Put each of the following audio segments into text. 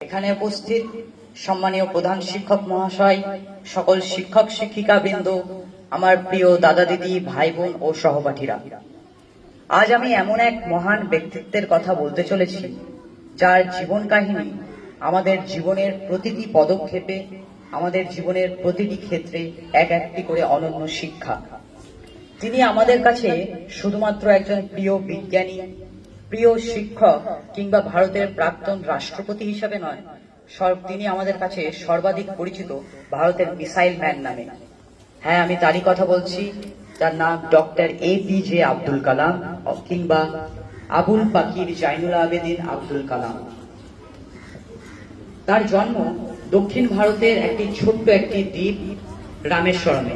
এখানে উপস্থিত সম্মানীয় প্রধান শিক্ষক মহাশয়, সকল শিক্ষক শিক্ষিকা বৃন্দ, আমার প্রিয় দাদা দিদি, ভাই বোন ও সহপাঠীরা, আজ আমি এমন এক মহান ব্যক্তিত্বের কথা বলতে চলেছি যার জীবন কাহিনী আমাদের জীবনের প্রতিটি পদক্ষেপে, আমাদের জীবনের প্রতিটি ক্ষেত্রে এক একটি করে অনন্য শিক্ষা। তিনি আমাদের কাছে শুধুমাত্র একজন প্রিয় বিজ্ঞানী, প্রিয় শিক্ষক কিংবা ভারতের প্রাক্তন রাষ্ট্রপতি হিসাবে নয়, তিনি আমাদের কাছে সর্বাধিক পরিচিত ভারতের মিসাইল ম্যান নামে। হ্যাঁ, আমি তারই কথা বলছি, তার নাম ডক্টর APJ আব্দুল কালাম কিংবা আবুল পাকির জাইনুল আবেদিন আব্দুল কালাম। তার জন্ম দক্ষিণ ভারতের একটি ছোট্ট একটি দ্বীপ রামেশ্বরমে।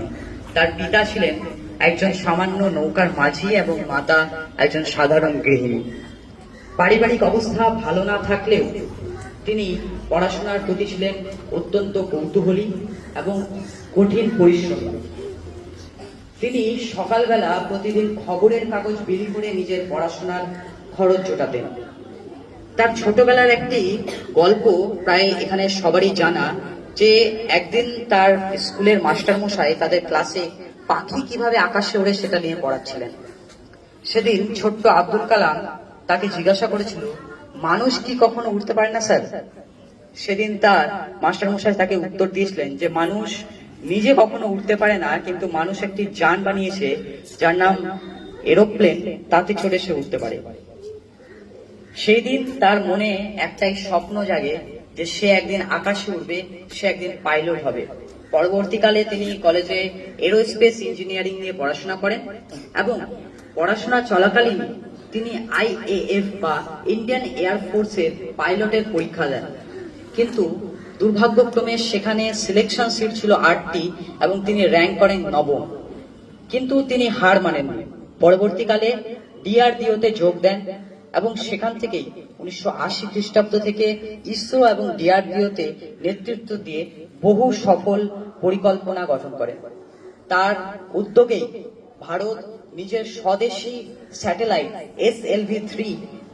তার পিতা ছিলেন একজন সামান্য নৌকার মাঝি এবং মাতা একজন সাধারণ গৃহিণী। পারিবারিক অবস্থা ভালো না থাকলেও তিনি পড়াশোনার প্রতি ছিলেন অত্যন্ত কৌতূহলী এবং কঠিন পরিশ্রমী। তিনি সকালবেলা প্রতিদিন খবরের কাগজ বিলি করে নিজের পড়াশোনার খরচ জোটাতেন। তার ছোটবেলার একটি গল্প প্রায় এখানে সবারই জানা, যে একদিন তার স্কুলের মাস্টারমশাই তাদের ক্লাসে পাখি কিভাবে আকাশে ওড়ে সেটা নিয়ে পড়াচ্ছিলেন। সেদিন ছোট্ট আব্দুল কালাম তাকে জিজ্ঞাসা করেছিল, মানুষ কি কখনো উঠতে পারে না স্যার? সেদিন তার মাস্টারমশাই তাকে উত্তর দিয়েছিলেন যে মানুষ নিজে কখনো উঠতে পারে না, কিন্তু মানুষ একটি যান বানিয়েছে যার নাম এরোপ্লেন, তাতে চড়ে সে উঠতে পারে। সেই দিন তার মনে একটাই স্বপ্ন জাগে যে সে একদিন আকাশে উঠবে, সে একদিন পাইলট হবে। পরবর্তীকালে তিনি কলেজে এরোস্পেস ইঞ্জিনিয়ারিং নিয়ে পড়াশোনা করেন এবং পড়াশোনা চলাকালীন তিনি IAF বা ইন্ডিয়ান এয়ারফোর্সের পাইলটের পরীক্ষা দেন, কিন্তু দুর্ভাগ্যক্রমে সেখানে সিলেকশন সিট ছিল 8টি এবং তিনি র্যাঙ্ক করেন 9ম। কিন্তু তিনি হার মানেননি। পরবর্তীকালে DRDO-তে যোগ দেন এবং সেখান থেকেই 1980 খ্রিস্টাব্দ থেকে ইসরো এবং DRDO-তে নেতৃত্ব দিয়ে বহু সফল পরিকল্পনা গঠন করেন। তার উদ্যোগেই ভারত নিজের স্বদেশী স্যাটেলাইট SLV-3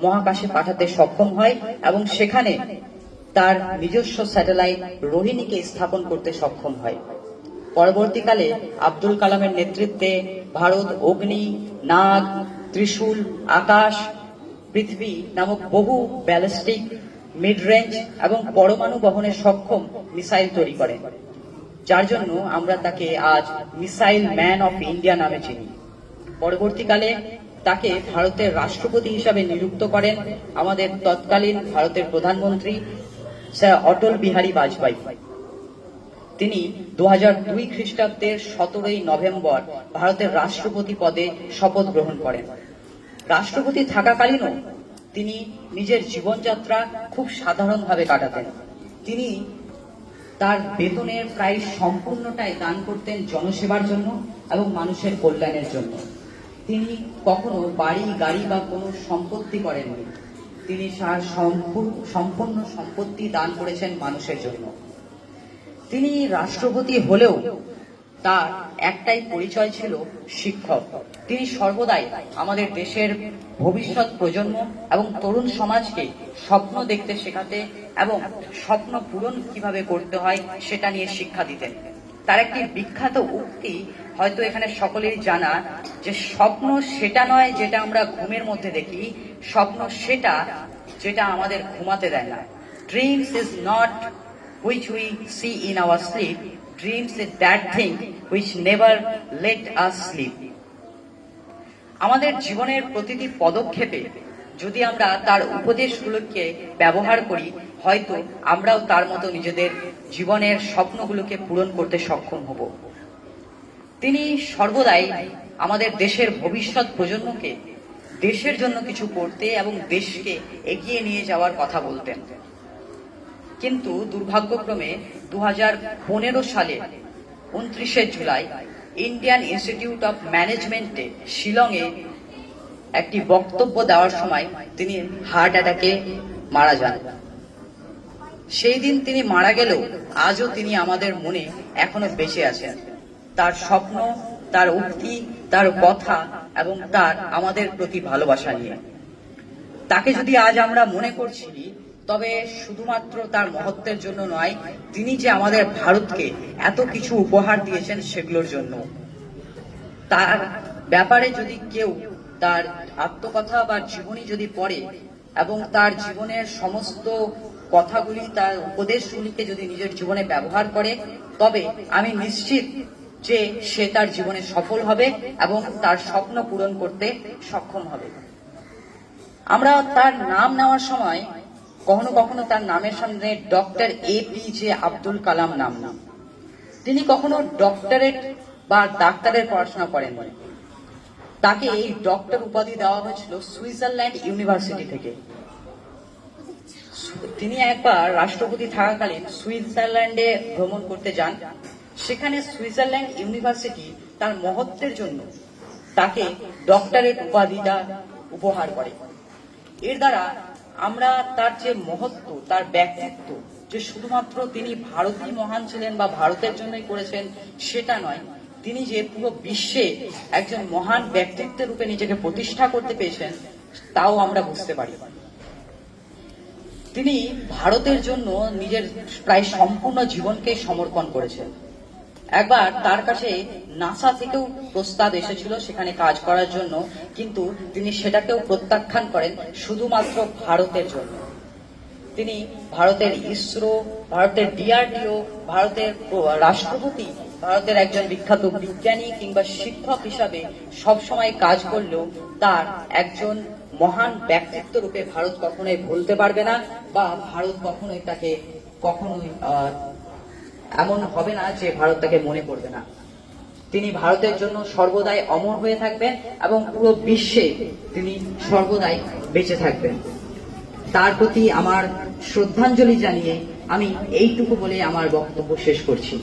মহাকাশে পাঠাতে সক্ষম হয় এবং সেখানে তার নিজস্ব স্যাটেলাইট রোহিণীকে স্থাপন করতে সক্ষম হয়। পরবর্তীকালে আব্দুল কালামের নেতৃত্বে ভারত অগ্নি, নাগ, ত্রিশূল, আকাশ, পৃথিবী নামক বহু ব্যালিস্টিক, মিড রেঞ্জ এবং পরমাণু বহনে সক্ষম মিসাইল তৈরি করে, যার জন্য আমরা তাকে আজ মিসাইল ম্যান অফ ইন্ডিয়া নামে চিনি। পরবর্তীকালে তাকে ভারতের রাষ্ট্রপতি হিসাবে নিযুক্ত করেন আমাদের তৎকালীন ভারতের প্রধানমন্ত্রী স্যার অটল বিহারী বাজপেয়ী। তিনি 2002 খ্রিস্টাব্দের 17ই নভেম্বর ভারতের রাষ্ট্রপতি পদে শপথ গ্রহণ করেন। রাষ্ট্রপতি থাকাকালীনও তিনি নিজের জীবনযাত্রা খুব সাধারণভাবে কাটাতেন। তিনি তার বেতনের প্রায় সম্পূর্ণটাই দান করতেন জনসেবার জন্য এবং মানুষের কল্যাণের জন্য। তিনি কখনো বাড়ি, গাড়ি বা কোনো সম্পত্তি করেননি। তিনি তার সম্পূর্ণ সম্পত্তি দান করেছেন মানুষের জন্য। তিনি রাষ্ট্রপতি হলেও তার একটাই পরিচয় ছিল শিক্ষক। তিনি সর্বদাই আমাদের দেশের ভবিষ্যৎ প্রজন্ম এবং তরুণ সমাজকে স্বপ্ন দেখতে শেখাতে এবং স্বপ্ন পূরণ কিভাবে করতে হয় সেটা নিয়ে শিক্ষা দিতেন। তার একটি বিখ্যাত উক্তি হয়তো এখানে সকলেই জানা, যে স্বপ্ন সেটা নয় যেটা আমরা ঘুমের মধ্যে দেখি, স্বপ্ন সেটা যেটা আমাদের ঘুমাতে দেয় না। Dreams is not which we see in our sleep. Dreams is that thing which never let us sleep. আমাদের জীবনের প্রতিটি পদক্ষেপে যদি আমরা তার উপদেশগুলোকে ব্যবহার করি, হয়তো আমরাও তার মতো নিজেদের জীবনের স্বপ্নগুলোকে পূরণ করতে সক্ষম হব। তিনি সর্বদাই আমাদের দেশের ভবিষ্যৎ প্রজন্মকে দেশের জন্য কিছু করতে এবং দেশকে এগিয়ে নিয়ে যাওয়ার কথা বলতেন। কিন্তু দুর্ভাগ্যক্রমে 2015 সালে 29শে জুলাই ইন্ডিয়ান ইনস্টিটিউট অফ ম্যানেজমেন্টে শিলংয়ে একটি বক্তব্য দেওয়ার সময় তিনি হার্ট অ্যাটাকে মারা যান। সেই দিন তিনি মারা গেলেও আজও তিনি আমাদের মনে এখনো বেঁচে আছেন। তার স্বপ্ন, তার উক্তি, তার কথা এবং তার আমাদের প্রতি ভালোবাসা নিয়ে। তাকে যদি আজ আমরা মনে করছি, তবে শুধুমাত্র তার মহত্বের জন্য নয়, তিনি যে আমাদের ভারতকে এত কিছু উপহার দিয়েছেন সেগুলোর জন্য। তার ব্যাপারে যদি কেউ তার আত্মকথা বা জীবনী যদি পড়ে এবং তার জীবনের সমস্ত কথাগুলি, তার উপদেশগুলিকে যদি নিজের জীবনে ব্যবহার করে, তবে আমি নিশ্চিত যে সে তার জীবনে সফল হবে এবং তার স্বপ্ন পূরণ করতে সক্ষম হবে। আমরা তার নাম নেওয়ার সময় কখনো কখনো তার নামের সামনে ডক্টর APJ আব্দুল কালাম নাম। তিনি কখনো ডক্টরেট বা ডাক্তারের পড়াশোনা করেননি। তাকে এই ডক্টর উপাধি দেওয়া হয়েছিল সুইজারল্যান্ড ইউনিভার্সিটি থেকে। তিনি একবার রাষ্ট্রপতি থাকাকালীন সুইজারল্যান্ডে ভ্রমণ করতে যান। সেখানে সুইজারল্যান্ড ইউনিভার্সিটি তার মহত্বের জন্য তাকে ডক্টরেট উপাধিটা উপহার করে। এর দ্বারা আমরা তার যে মহত্ব, তার ব্যক্তিত্ব, যে শুধুমাত্র তিনি ভারতই মহান ছিলেন বা ভারতের জন্যই করেছেন সেটা নয়, তিনি যে পুরো বিশ্বে একজন মহান ব্যক্তিত্বের রূপে নিজেকে প্রতিষ্ঠা করতে পেরেছেন তাও আমরা বুঝতে পারি। তিনি ভারতের জন্য নিজের প্রায় সম্পূর্ণ জীবনকে সমর্পণ করেছেন। একবার তার কাছে নাসা থেকেও প্রস্তাব এসেছিল সেখানে কাজ করার জন্য, কিন্তু তিনি সেটাকেও প্রত্যাখ্যান করেন শুধুমাত্র ভারতের জন্য। তিনি ভারতের ইসরো, ভারতের DRDO, ভারতের রাষ্ট্রপতি, ভারতের একজন বিখ্যাত বিজ্ঞানী কিংবা শিক্ষক হিসাবে সবসময় কাজ করলেও তার একজন মহান ব্যক্তিত্ব রূপে ভারত কখনোই ভুলতে পারবে না, বা ভারত কখনোই তাকে কখনোই এমন হবে না যে ভারত তাকে মনে করবে না। তিনি ভারতের জন্য সর্বদাই অমর হয়ে থাকবেন এবং পুরো বিশ্বে তিনি সর্বদাই বেঁচে থাকবেন। তার প্রতি আমার শ্রদ্ধাঞ্জলি জানিয়ে আমি এইটুকু বলে আমার বক্তব্য শেষ করছি।